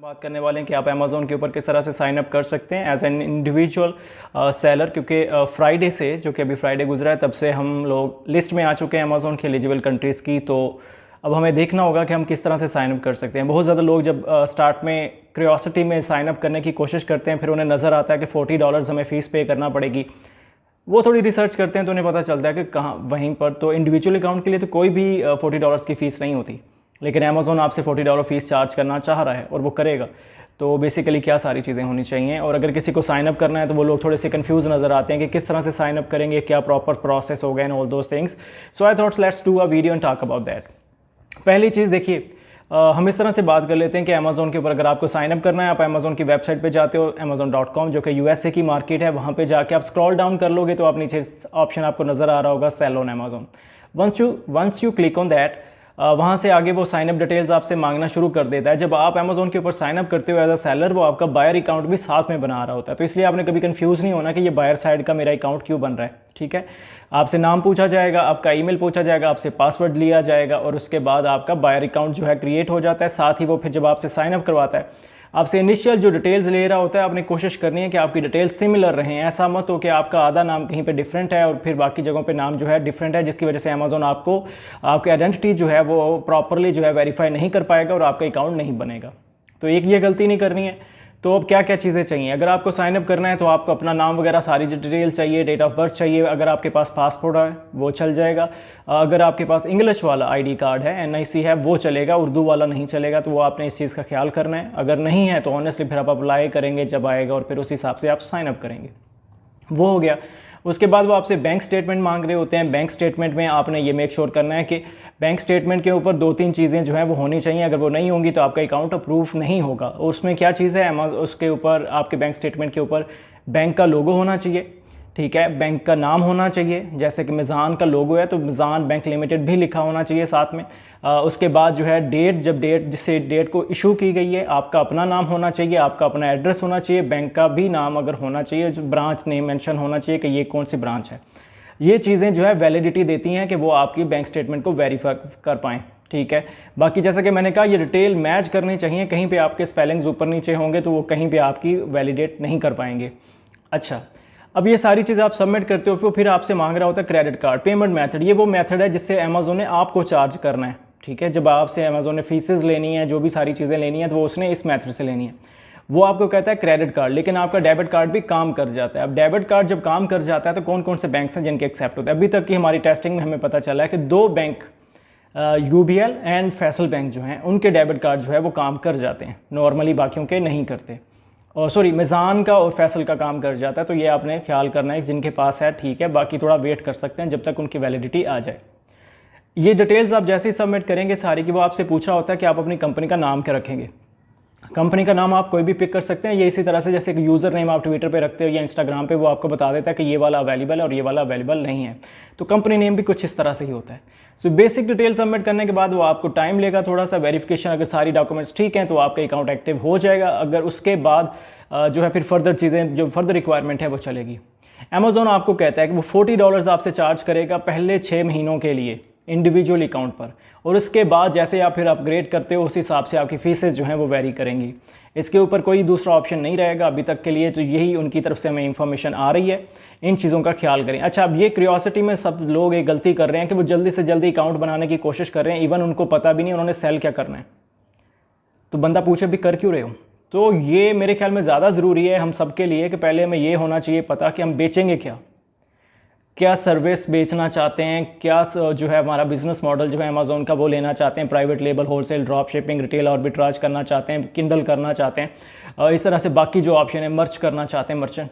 बात करने वाले हैं कि आप अमेज़ोन के ऊपर किस तरह से साइन अप कर सकते हैं एज एन इंडिविजुअल सेलर, क्योंकि फ्राइडे से, जो कि अभी फ्राइडे गुजरा है, तब से हम लोग लिस्ट में आ चुके हैं अमेज़ोन के एलिजिबल कंट्रीज़ की। तो अब हमें देखना होगा कि हम किस तरह से साइन अप कर सकते हैं। बहुत ज़्यादा लोग जब स्टार्ट में क्यूरियोसिटी में साइन अप करने की कोशिश करते हैं, फिर उन्हें नज़र आता है कि $40 हमें फ़ीस पे करना पड़ेगी। वो थोड़ी रिसर्च करते हैं तो उन्हें पता चलता है कि कहाँ वहीं पर तो इंडिविजुअल अकाउंट के लिए तो कोई भी $40 की फ़ीस नहीं होती, लेकिन अमेज़ोन आपसे $40 फ़ीस चार्ज करना चाह रहा है और वो करेगा। तो बेसिकली क्या सारी चीज़ें होनी चाहिए, और अगर किसी को साइन अप करना है तो वो लोग थोड़े से कंफ्यूज नज़र आते हैं कि किस तरह से साइन अप करेंगे, क्या प्रॉपर प्रोसेस होगा and all those things. So I thoughts let's do a video and talk about that. पहली चीज़ देखिए, हम इस तरह से बात कर लेते हैं कि अमेज़ोन के ऊपर अगर आपको साइन अप करना है, आप अमेज़ोन की वेबसाइट पे जाते हो amazon.com, जो कि यूएसए की मार्केट है। वहाँ पे जाके आप स्क्रॉल डाउन कर लोगे तो आप नीचे ऑप्शन आपको नज़र आ रहा होगा sale on Amazon. Once you click on that, वहाँ से आगे वो साइन अप डिटेल्स आपसे मांगना शुरू कर देता है। जब आप अमेज़ोन के ऊपर साइन अप करते हो एज अ सेलर, वो आपका बायर अकाउंट भी साथ में बना रहा होता है। तो इसलिए आपने कभी कंफ्यूज नहीं होना कि ये बायर साइड का मेरा अकाउंट क्यों बन रहा है। ठीक है, आपसे नाम पूछा जाएगा, आपका ईमेल पूछा जाएगा, आपसे पासवर्ड लिया जाएगा और उसके बाद आपका बायर अकाउंट जो है क्रिएट हो जाता है। साथ ही वो फिर जब आपसे साइन अप करवाता है, आपसे इनिशियल जो डिटेल्स ले रहा होता है, आपने कोशिश करनी है कि आपकी डिटेल्स सिमिलर रहें। ऐसा मत हो कि आपका आधा नाम कहीं पे डिफरेंट है और फिर बाकी जगहों पे नाम जो है डिफरेंट है, जिसकी वजह से अमेज़ोन आपको आपकी आइडेंटिटी जो है वो प्रॉपरली जो है वेरीफाई नहीं कर पाएगा और आपका अकाउंट नहीं बनेगा। तो एक ये गलती नहीं करनी है। तो अब क्या क्या चीज़ें चाहिए अगर आपको साइन अप करना है, तो आपको अपना नाम वगैरह सारी डिटेल चाहिए, डेट ऑफ बर्थ चाहिए, अगर आपके पास पासपोर्ट है वो चल जाएगा, अगर आपके पास इंग्लिश वाला आईडी कार्ड है, एनआईसी है, वो चलेगा, उर्दू वाला नहीं चलेगा। तो वो आपने इस चीज़ का ख्याल करना है। अगर नहीं है तो ऑनेस्टली फिर आप अप्लाई करेंगे जब आएगा और फिर उस हिसाब से आप साइन अप करेंगे। वो हो गया। उसके बाद वो आपसे बैंक स्टेटमेंट मांग रहे होते हैं। बैंक स्टेटमेंट में आपने ये मेक श्योर करना है कि बैंक स्टेटमेंट के ऊपर 2-3 चीज़ें जो है वो होनी चाहिए। अगर वो नहीं होंगी तो आपका अकाउंट अप्रूव नहीं होगा। उसमें क्या चीज़ है, उसके ऊपर आपके बैंक स्टेटमेंट के ऊपर बैंक का लोगो होना चाहिए। ठीक है, बैंक का नाम होना चाहिए, जैसे कि मिज़ान का लोगो है तो मिज़ान बैंक लिमिटेड भी लिखा होना चाहिए साथ में। उसके बाद जो है डेट, जब जिससे डेट को इशू की गई है, आपका अपना नाम होना चाहिए, आपका अपना एड्रेस होना चाहिए, बैंक का भी नाम अगर होना चाहिए, जो ब्रांच नेम मेंशन होना चाहिए कि ये कौन सी ब्रांच है। ये चीज़ें जो है वैलिडिटी देती हैं कि वो आपकी बैंक स्टेटमेंट को वेरीफाई कर पाएँ। ठीक है, बाकी जैसा कि मैंने कहा, ये डिटेल मैच करनी चाहिए। कहीं पे आपके स्पेलिंग्स ऊपर नीचे होंगे तो वो कहीं पे आपकी वैलिडेट नहीं कर पाएंगे। अच्छा, अब ये सारी चीज़ आप सबमिट करते हो, फिर आपसे मांग रहा होता है क्रेडिट कार्ड पेमेंट मेथड। ये वो मेथड है जिससे अमेज़ोन ने आपको चार्ज करना है। ठीक है, जब आपसे अमेज़ोन ने फीसेस लेनी है, जो भी सारी चीज़ें लेनी है, तो वो उसने इस मेथड से लेनी है। वो आपको कहता है क्रेडिट कार्ड, लेकिन आपका डेबिट कार्ड भी काम कर जाता है। अब डेबिट कार्ड जब काम कर जाता है तो कौन कौन से बैंक हैं जिनके एक्सेप्ट होते हैं। अभी तक की हमारी टेस्टिंग में हमें पता चला है कि 2 bank UBL and Faisal bank जो हैं, उनके डेबिट कार्ड जो है वो काम कर जाते हैं नॉर्मली, बाकियों के नहीं करते। और सॉरी, मिज़ान का और फैसल का काम कर जाता है। तो ये आपने ख्याल करना है, जिनके पास है ठीक है, बाकी थोड़ा वेट कर सकते हैं जब तक उनकी वैलिडिटी आ जाए। ये डिटेल्स आप जैसे ही सबमिट करेंगे सारी की, वो आपसे पूछ रहा होता है कि आप अपनी कंपनी का नाम क्या रखेंगे। कंपनी का नाम आप कोई भी पिक कर सकते हैं। ये इसी तरह से जैसे कि यूज़र नेम आप ट्विटर पे रखते हो या इंस्टाग्राम पे, वो आपको बता देता है कि ये वाला अवेलेबल है और ये वाला अवेलेबल नहीं है। तो कंपनी नेम भी कुछ इस तरह से ही होता है। सो बेसिक डिटेल सबमिट करने के बाद वो आपको टाइम लेगा थोड़ा सा वेरिफिकेशन। अगर सारी डॉक्यूमेंट्स ठीक हैं तो आपका अकाउंट एक्टिव हो जाएगा। अगर उसके बाद जो है फिर फर्दर चीज़ें, जो फर्दर रिक्वायरमेंट है वो चलेगी। अमेज़ोन आपको कहता है कि वो $40 आपसे चार्ज करेगा पहले 6 महीनों के लिए इंडिविजुअल अकाउंट पर, और उसके बाद जैसे आप फिर अपग्रेड करते हो उस हिसाब से आपकी फीसेस जो हैं वो वेरी करेंगी। इसके ऊपर कोई दूसरा ऑप्शन नहीं रहेगा अभी तक के लिए। तो यही उनकी तरफ से हमें इंफॉर्मेशन आ रही है, इन चीज़ों का ख्याल करें। अच्छा, अब ये क्यूरियोसिटी में सब लोग एक गलती कर रहे हैं कि वो जल्दी से जल्दी अकाउंट बनाने की कोशिश कर रहे हैं। इवन उनको पता भी नहीं उन्होंने सेल क्या करना है। तो बंदा पूछे भी कर क्यों रहे हो। तो ये मेरे ख्याल में ज़्यादा ज़रूरी है हम सब के लिए कि पहले हमें ये होना चाहिए पता कि हम बेचेंगे क्या सर्विस बेचना चाहते हैं, क्या जो है हमारा बिजनेस मॉडल जो है अमेज़ोन का वो लेना चाहते हैं। Private label, wholesale, drop shipping, retail arbitrage करना चाहते हैं, किंडल करना चाहते हैं, इस तरह से बाकी जो ऑप्शन है मर्च करना चाहते हैं मर्चेंट,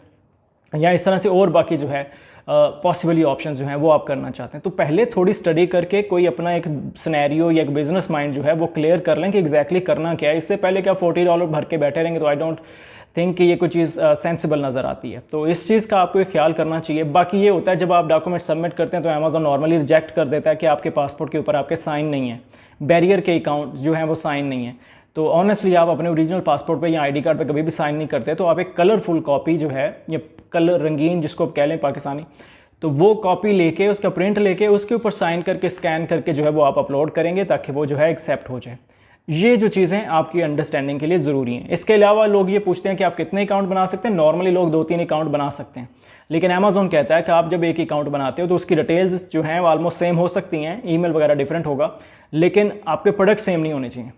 या इस तरह से और बाकी जो है पॉसिबली ऑप्शन जो हैं वो आप करना चाहते हैं। तो पहले थोड़ी स्टडी करके कोई अपना एक सिनेरियो या एक बिजनेस माइंड जो है वो क्लियर कर लें कि एग्जैक्टली करना क्या है। इससे पहले क्या $40 भर के बैठे रहेंगे तो आई डोंट थिंक कि ये कोई चीज़ सेंसिबल नज़र आती है। तो इस चीज़ का आपको एक ख्याल करना चाहिए। बाकी ये होता है जब आप डॉक्यूमेंट सबमिट करते हैं तो अमेज़ोन नॉर्मली रिजेक्ट कर देता है कि आपके पासपोर्ट के ऊपर आपके साइन नहीं है, बैरियर के अकाउंट जो हैं वो साइन नहीं है। तो ऑनेस्टली आप अपने ओरिजिनल पासपोर्ट पे या आईडी कार्ड पे कभी भी साइन नहीं करते, तो आप एक कलरफुल कॉपी जो है, या कलर रंगीन जिसको आप कह लें पाकिस्तानी, तो वो कॉपी लेके, उसका प्रिंट लेके, उसके ऊपर साइन करके, स्कैन करके जो है वो आप अपलोड करेंगे ताकि वो जो है एक्सेप्ट हो जाए। ये जो चीज़ें आपकी अंडरस्टैंडिंग के लिए ज़रूरी हैं। इसके अलावा लोग ये पूछते हैं कि आप कितने अकाउंट बना सकते हैं। नॉर्मली लोग 2-3 अकाउंट बना सकते हैं, लेकिन अमेज़ॉन कहता है कि आप जब एक अकाउंट बनाते हो तो उसकी डिटेल्स जो हैं वो ऑलमोस्ट सेम हो सकती हैं, ईमेल वगैरह डिफरेंट होगा, लेकिन आपके प्रोडक्ट सेम नहीं होने चाहिए।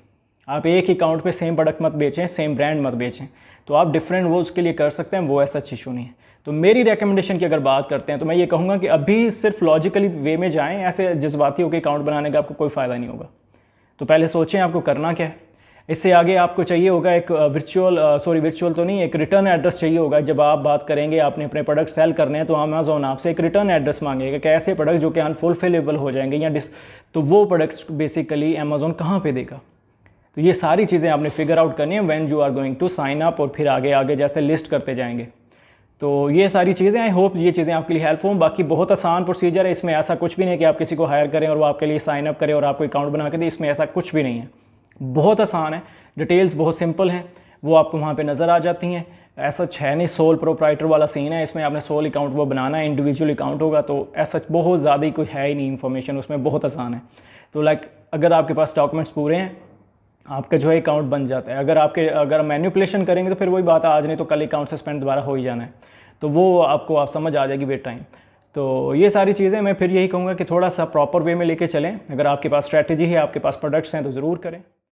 आप एक अकाउंट पे सेम प्रोडक्ट मत बेचें, सेम ब्रांड मत बेचें। तो आप डिफरेंट वो उसके लिए कर सकते हैं, वो ऐसा इशू नहीं है। तो मेरी रिकमेंडेशन की अगर बात करते हैं तो मैं ये कहूँगा कि अभी सिर्फ लॉजिकली वे में जाएँ, ऐसे जज्बाती होकर अकाउंट बनाने का आपको कोई फ़ायदा नहीं होगा। तो पहले सोचें आपको करना क्या है। इससे आगे आपको चाहिए होगा एक वर्चुअल तो नहीं, एक रिटर्न एड्रेस चाहिए होगा। जब आप बात करेंगे आपने अपने प्रोडक्ट सेल करने हैं तो अमेज़ॉन आपसे एक रिटर्न एड्रेस मांगेगा कि ऐसे प्रोडक्ट जो कि अनफुलफिलेबल हो जाएंगे या तो वो प्रोडक्ट्स बेसिकली अमेज़ॉन कहाँ पे देगा। तो ये सारी चीज़ें आपने फिगर आउट करनी है when you are going to sign up, और फिर आगे आगे जैसे लिस्ट करते जाएंगे। तो ये सारी चीज़ें, आई होप ये चीज़ें आपके लिए हेल्प हों। बाकी बहुत आसान प्रोसीजर है, इसमें ऐसा कुछ भी नहीं है कि आप किसी को हायर करें और वो आपके लिए साइन अप करें और आपको अकाउंट बना के दें। इसमें ऐसा कुछ भी नहीं है, बहुत आसान है, डिटेल्स बहुत सिंपल हैं, वो आपको वहाँ पे नज़र आ जाती हैं। ऐसा है नहीं सोल प्रोप्राइटर वाला सीन है, इसमें आपने सोल अकाउंट वो बनाना है, इंडिविजुअल अकाउंट होगा, तो ऐसा बहुत ज़्यादा ही कोई है ही नहीं इन्फॉर्मेशन उसमें, बहुत आसान है। तो अगर आपके पास डॉक्यूमेंट्स पूरे हैं, आपका जो है अकाउंट बन जाता है। अगर मैनिपुलेशन करेंगे तो फिर वही बात है, आज नहीं तो कल अकाउंट सस्पेंड दोबारा हो ही जाना है, तो वो आप समझ आ जाएगी विद टाइम। तो ये सारी चीज़ें मैं फिर यही कहूँगा कि थोड़ा सा प्रॉपर वे में लेके चलें। अगर आपके पास स्ट्रैटेजी है, आपके पास प्रोडक्ट्स हैं तो ज़रूर करें।